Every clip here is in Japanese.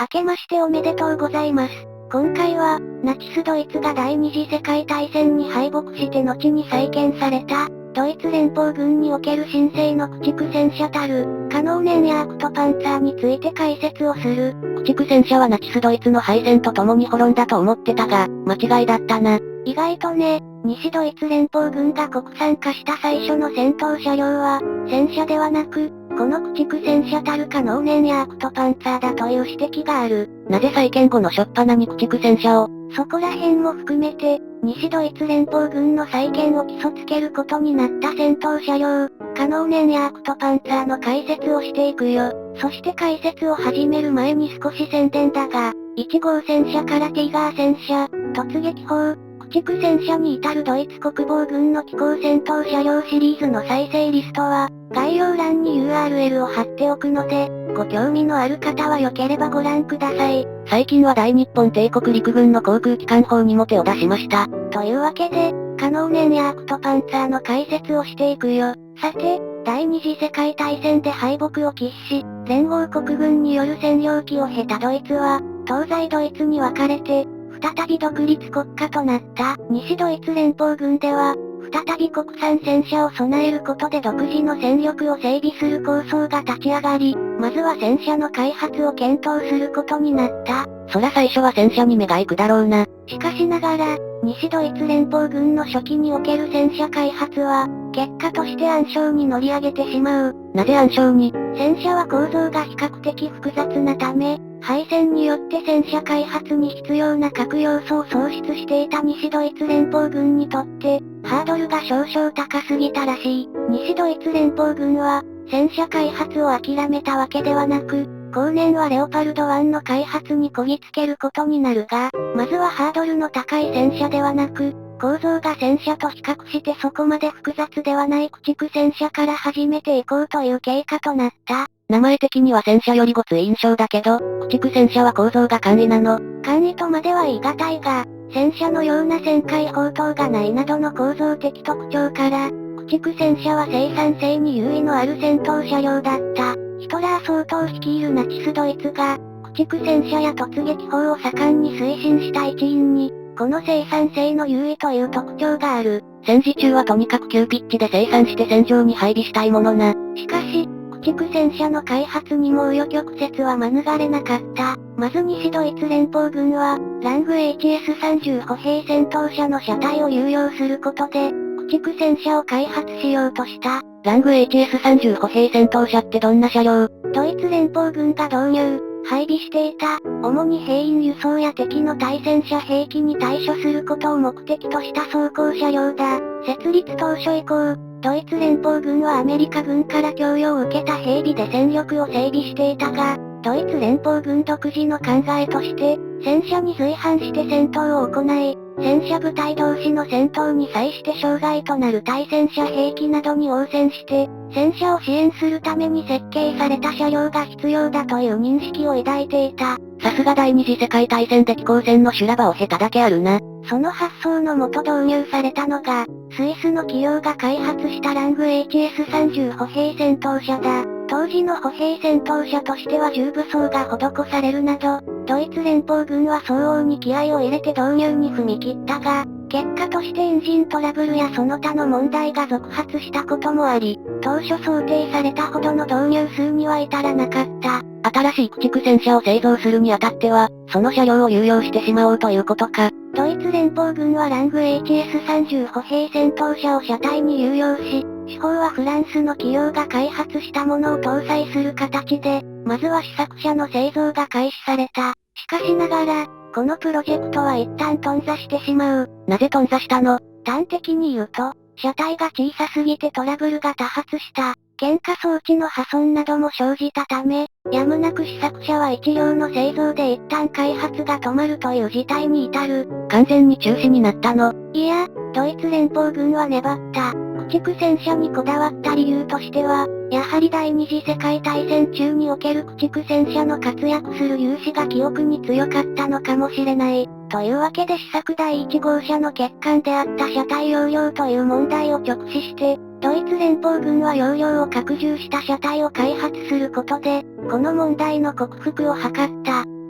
明けましておめでとうございます。今回は、ナチスドイツが第二次世界大戦に敗北して後に再建された、ドイツ連邦軍における新生の駆逐戦車たる、カノーネンやアクトパンツァーについて解説をする。駆逐戦車はナチスドイツの敗戦と共に滅んだと思ってたが、間違いだったな。意外とね、西ドイツ連邦軍が国産化した最初の戦闘車両は、戦車ではなく、この駆逐戦車たるカノーネンやアクトパンツァーだという指摘がある。なぜ再建後の初っ端に駆逐戦車を？そこら辺も含めて、西ドイツ連邦軍の再建を基礎つけることになった戦闘車両、カノーネンやアクトパンツァーの解説をしていくよ。そして解説を始める前に少し宣伝だが、1号戦車からティガー戦車、突撃砲、駆逐戦車に至るドイツ国防軍の機構戦闘車両シリーズの再生リストは、概要欄に URL を貼っておくので、ご興味のある方は良ければご覧ください。最近は大日本帝国陸軍の航空機関砲にも手を出しました。というわけで、カノーネンやアクトパンツァーの解説をしていくよ。さて、第二次世界大戦で敗北を喫し、連合国軍による占領期を経たドイツは、東西ドイツに分かれて、再び独立国家となった。西ドイツ連邦軍では、再び国産戦車を備えることで独自の戦力を整備する構想が立ち上がり、まずは戦車の開発を検討することになった。そら最初は戦車に目が行くだろうな。しかしながら、西ドイツ連邦軍の初期における戦車開発は、結果として暗礁に乗り上げてしまう。なぜ暗礁に？戦車は構造が比較的複雑なため、敗戦によって戦車開発に必要な各要素を喪失していた西ドイツ連邦軍にとって、ハードルが少々高すぎたらしい。西ドイツ連邦軍は、戦車開発を諦めたわけではなく、後年はレオパルド1の開発にこぎつけることになるが、まずはハードルの高い戦車ではなく、構造が戦車と比較してそこまで複雑ではない駆逐戦車から始めていこうという経過となった。名前的には戦車よりごつい印象だけど、駆逐戦車は構造が簡易なの？簡易とまでは言い難いが、戦車のような旋回砲塔がないなどの構造的特徴から、駆逐戦車は生産性に優位のある戦闘車両だった。ヒトラー総統率いるナチスドイツが、駆逐戦車や突撃砲を盛んに推進した一因に、この生産性の優位という特徴がある。戦時中はとにかく急ピッチで生産して戦場に配備したいものな。しかし、駆逐戦車の開発にも紆余曲折は免れなかった。まず西ドイツ連邦軍は、ラング HS30 歩兵戦闘車の車体を有用することで、駆逐戦車を開発しようとした。ラング HS30 歩兵戦闘車ってどんな車両？ドイツ連邦軍が導入、配備していた、主に兵員輸送や敵の対戦車兵器に対処することを目的とした装甲車両だ。設立当初以降、ドイツ連邦軍はアメリカ軍から供与を受けた兵備で戦力を整備していたが、ドイツ連邦軍独自の考えとして、戦車に随伴して戦闘を行い、戦車部隊同士の戦闘に際して障害となる対戦車兵器などに応戦して、戦車を支援するために設計された車両が必要だという認識を抱いていた。さすが第二次世界大戦で機構戦の修羅場を経ただけあるな。その発想のもと導入されたのが、スイスの企業が開発したラング HS30 歩兵戦闘車だ。当時の歩兵戦闘車としては重武装が施されるなど、ドイツ連邦軍は相応に気合を入れて導入に踏み切ったが、結果としてエンジントラブルやその他の問題が続発したこともあり、当初想定されたほどの導入数には至らなかった。新しい駆逐戦車を製造するにあたっては、その車両を有用してしまおうということか。ドイツ連邦軍はラング HS30 歩兵戦闘車を車体に有用し、手法はフランスの企業が開発したものを搭載する形で、まずは試作車の製造が開始された。しかしながら、このプロジェクトは一旦頓挫してしまう。なぜ頓挫したの？端的に言うと、車体が小さすぎてトラブルが多発した。検火装置の破損なども生じたため、やむなく試作車は一両の製造で一旦開発が止まるという事態に至る。完全に中止になったの？いや、ドイツ連邦軍は粘った。駆逐戦車にこだわった理由としては、やはり第二次世界大戦中における駆逐戦車の活躍する勇姿が記憶に強かったのかもしれない。というわけで試作第1号車の欠陥であった車体容量という問題を直視して、ドイツ連邦軍は容量を拡充した車体を開発することで、この問題の克服を図った。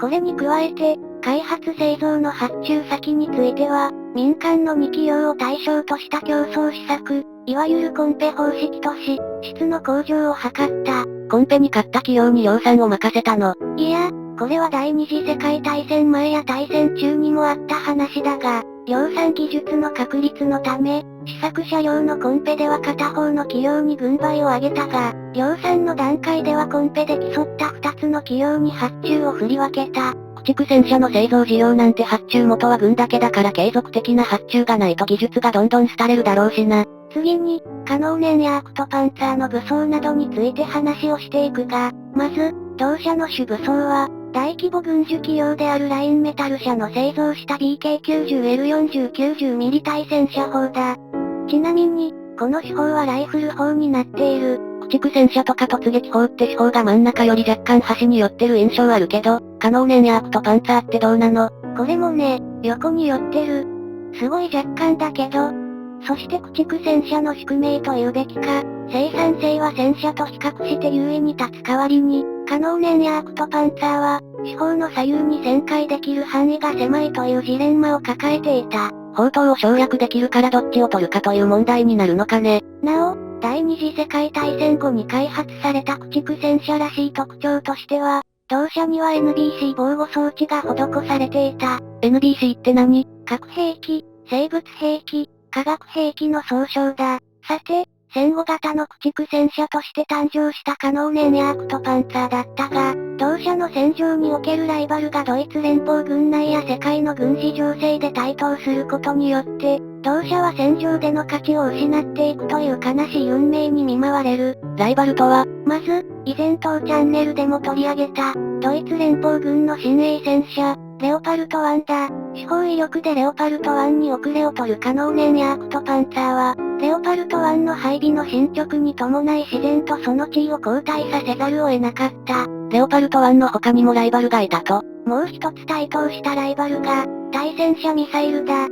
これに加えて、開発製造の発注先については、民間の2企業を対象とした競争施策、いわゆるコンペ方式とし、質の向上を図った。コンペに勝った企業に量産を任せたの。いや、これは第二次世界大戦前や大戦中にもあった話だが、量産技術の確立のため、試作車両のコンペでは片方の企業に軍配を上げたが、量産の段階ではコンペで競った2つの企業に発注を振り分けた。駆逐戦車の製造事業なんて発注元は軍だけだから継続的な発注がないと技術がどんどん廃れるだろうしな。次に、カノーネンやアクトパンツァーの武装などについて話をしていくが、まず、同社の主武装は、大規模軍需企業であるラインメタル社の製造した BK90L4090mm 対戦車砲だ。ちなみに、この手法はライフル砲になっている。駆逐戦車とか突撃砲って手法が真ん中より若干端に寄ってる印象あるけど、カノーネンやアクトパンツァーってどうなの？これもね、横に寄ってる。すごい若干だけど。そして駆逐戦車の宿命と言うべきか、生産性は戦車と比較して優位に立つ代わりに、カノーネンやアクトパンツァーは、四方の左右に旋回できる範囲が狭いというジレンマを抱えていた。砲塔を省略できるからどっちを取るかという問題になるのかね。なお、第二次世界大戦後に開発された駆逐戦車らしい特徴としては、同車には NBC 防護装置が施されていた。NBC って何？核兵器、生物兵器、化学兵器の総称だ。さて、戦後型の駆逐戦車として誕生したカノーネンやアクトパンツァーだったが、同社の戦場におけるライバルがドイツ連邦軍内や世界の軍事情勢で台頭することによって、同社は戦場での価値を失っていくという悲しい運命に見舞われる。ライバルとは、まず、以前当チャンネルでも取り上げた、ドイツ連邦軍の新鋭戦車、レオパルト1だ。手法威力でレオパルト1に遅れを取るカノーネンやアクトパンツァーは、レオパルト1の配備の進捗に伴い自然とその地位を後退させざるを得なかった。レオパルト1の他にもライバルがいたと。もう一つ台頭したライバルが、対戦車ミサイルだ。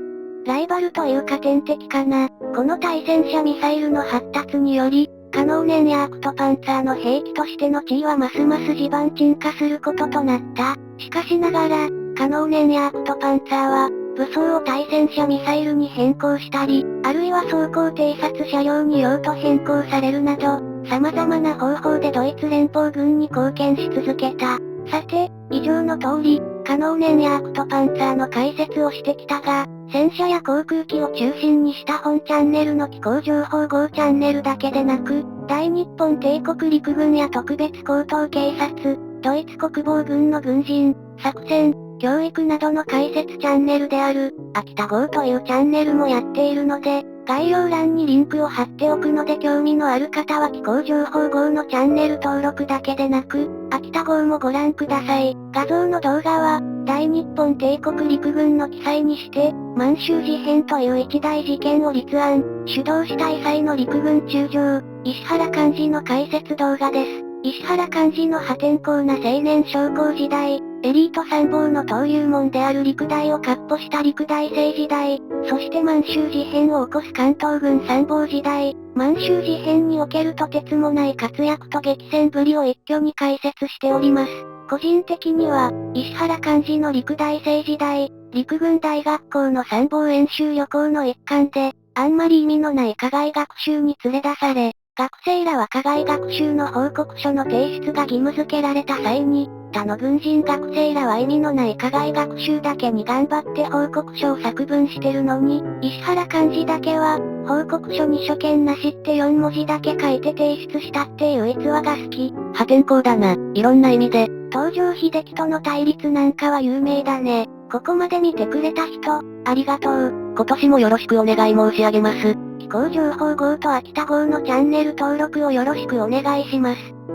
ライバルというか天敵かな。この対戦車ミサイルの発達により、カノーネンやアクトパンツァーの兵器としての地位はますます地盤沈下することとなった。しかしながら、カノーネンやアクトパンツァーは、武装を対戦車ミサイルに変更したり、あるいは装甲偵察車両に用途変更されるなど、様々な方法でドイツ連邦軍に貢献し続けた。さて、以上の通り、カノーネンやアクトパンツァーの解説をしてきたが、戦車や航空機を中心にした本チャンネルの機構情報号チャンネルだけでなく、大日本帝国陸軍や特別高等警察、ドイツ国防軍の軍人、作戦、教育などの解説チャンネルである、秋田号というチャンネルもやっているので、概要欄にリンクを貼っておくので興味のある方は機構情報号のチャンネル登録だけでなく、秋田号もご覧ください。画像の動画は、大日本帝国陸軍の記載にして、満州事変という一大事件を立案、主導した異彩の陸軍中将、石原幹事の解説動画です。石原幹事の破天荒な青年将校時代、エリート参謀の登竜門である陸大を闊歩した陸大生時代、そして満州事変を起こす関東軍参謀時代、満州事変におけるとてつもない活躍と激戦ぶりを一挙に解説しております。個人的には、石原幹事の陸大生時代、陸軍大学校の参謀演習旅行の一環で、あんまり意味のない課外学習に連れ出され、学生らは課外学習の報告書の提出が義務付けられた際に、他の軍人学生らは意味のない課外学習だけに頑張って報告書を作文してるのに、石原幹事だけは、報告書に所見なしって4文字だけ書いて提出したっていう逸話が好き。破天荒だな、いろんな意味で。東条英機との対立なんかは有名だね。ここまで見てくれた人、ありがとう。今年もよろしくお願い申し上げます。機構情報号と秋田号のチャンネル登録をよろしくお願いします。